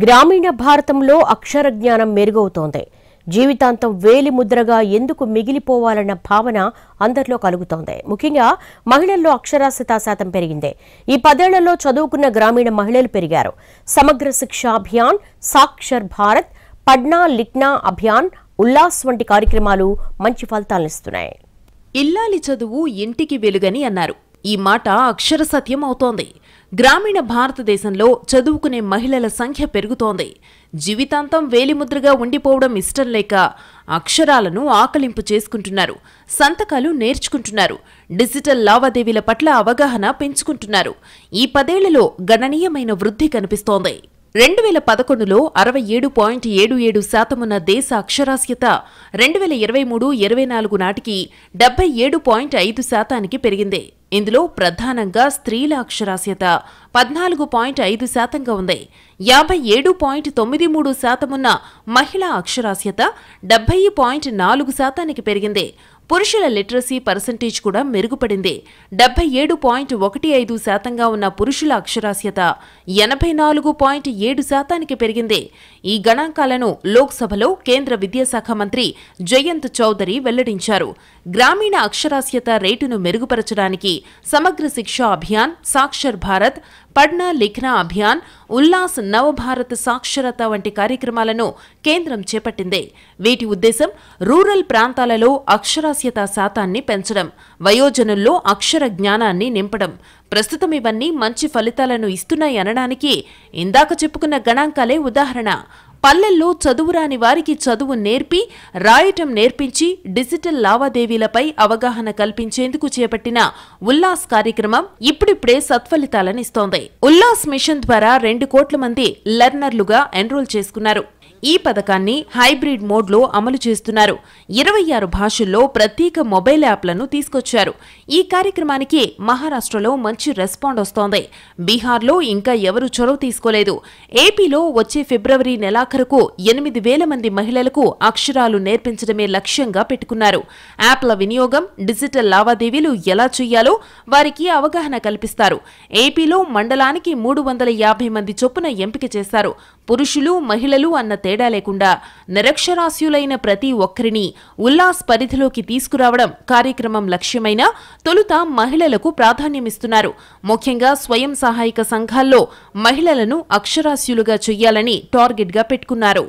గ్రామీణ భారతంలో అక్షర జ్ఞానం మెరుగవుతోంది. జీవితాంతం వేలి ముద్రగా ఎందుకు మిగిలిపోవాలన్న భావన అందరిలో కలుగుతోంది. ముఖ్యంగా మహిళల్లో అక్షరాస్యతా శాతం పెరిగింది. ఈ 10 ఏళ్లలో చదువుకున్న గ్రామీణ మహిళలు పెరిగారు. సమగ్ర శిక్షా అభియాన్, సాక్షర్ భారత్, పడ్నా లిఖ్నా అభియాన్, ఉల్లాస్ వంటి కార్యక్రమాలు మంచి ఫలితాలనిస్తున్నాయి. ఇల్లాలి చదువు ఇంటికి వెలుగని అన్నారు. ఈ మాట అక్షర సత్యం అవుతోంది. గ్రామీణ భారతదేశంలో చదువుకునే మహిళల సంఖ్య పెరుగుతోంది. జీవితాంతం వేలిముద్రగా ఉండిపోవడం ఇష్టం లేక అక్షరాలను ఆకలింపు చేసుకుంటున్నారు. సంతకాలు నేర్చుకుంటున్నారు. డిజిటల్ లావాదేవీల పట్ల అవగాహన పెంచుకుంటున్నారు. ఈ 10 ఏళ్లలో గణనీయమైన వృద్ధి కనిపిస్తోంది. 2011లో 67.77% ఉన్న దేశ అక్షరాస్యత 2023-24 నాటికి 77.5%కి పెరిగింది. ఇందులో ప్రధానంగా స్త్రీల అక్షరాస్యత 14.5%గా ఉంది. 57.93% ఉన్న మహిళా అక్షరాస్యత 70.4%కి పెరిగింది. పురుషుల లిటరసీ పర్సెంటేజ్ కూడా మెరుగుపడింది. 77.15%గా ఉన్న పురుషుల అక్షరాస్యత 84.7%కి పెరిగింది. ఈ గణాంకాలను లోక్సభలో కేంద్ర విద్యాశాఖ మంత్రి జయంత్ చౌదరి వెల్లడించారు. గ్రామీణ అక్షరాస్యత రేటును మెరుగుపరచడానికి సమగ్ర శిక్షా అభియాన్, సాక్షర్ భారత్, పడ్నా లిఖ్నా అభియాన్, ఉల్లాస్ నవభారత్ సాక్షరత వంటి కార్యక్రమాలను కేంద్రం చేపట్టింది. వీటి ఉద్దేశం రూరల్ ప్రాంతాలలో అక్షరాస్యతా శాతాన్ని పెంచడం, వయోజనుల్లో అక్షర జ్ఞానాన్ని నింపడం. ప్రస్తుతం ఇవన్నీ మంచి ఫలితాలను ఇస్తున్నాయనడానికి ఇందాక చెప్పుకున్న గణాంకాలే ఉదాహరణ. పల్లెల్లో చదువురాని వారికి చదువు నేర్పి, రాయటం నేర్పించి డిజిటల్ లావాదేవీలపై అవగాహన కల్పించేందుకు చేపట్టిన ఉల్లాస్ కార్యక్రమం ఇప్పుడిప్పుడే సత్ఫలితాలనిస్తోంది. ఉల్లాస్ మిషన్ ద్వారా 2 కోట్ల మంది లెర్నర్లుగా ఎన్రోల్ చేసుకున్నారు. ఈ పథకాన్ని హైబ్రిడ్ మోడ్లో అమలు చేస్తున్నారు. 26 భాషల్లో ప్రత్యేక మొబైల్ యాప్లను తీసుకొచ్చారు. ఈ కార్యక్రమానికి మహారాష్ట్రలో మంచి రెస్పాండ్ వస్తోంది. బీహార్లో ఇంకా ఎవరూ చొరవ తీసుకోలేదు. ఏపీలో వచ్చే ఫిబ్రవరి నెలాఖరుకు 8,000 మంది మహిళలకు అక్షరాలు నేర్పించడమే లక్ష్యంగా పెట్టుకున్నారు. యాప్ల వినియోగం, డిజిటల్ లావాదేవీలు ఎలా చేయాలో వారికి అవగాహన కల్పిస్తారు. ఏపీలో మండలానికి 350 మంది చొప్పున ఎంపిక చేశారు. పురుషులు, మహిళలు అన్న తేడా లేకుండా నిరక్షరాస్యులైన ప్రతి ఒక్కరిని ఉల్లాస్ పరిధిలోకి తీసుకురావడం కార్యక్రమం లక్ష్యమైన తొలుత మహిళలకు ప్రాధాన్యమిస్తున్నారు. ముఖ్యంగా స్వయం సహాయక సంఘాల్లో మహిళలను అక్షరాస్యులుగా చెయ్యాలని టార్గెట్గా పెట్టుకున్నారు.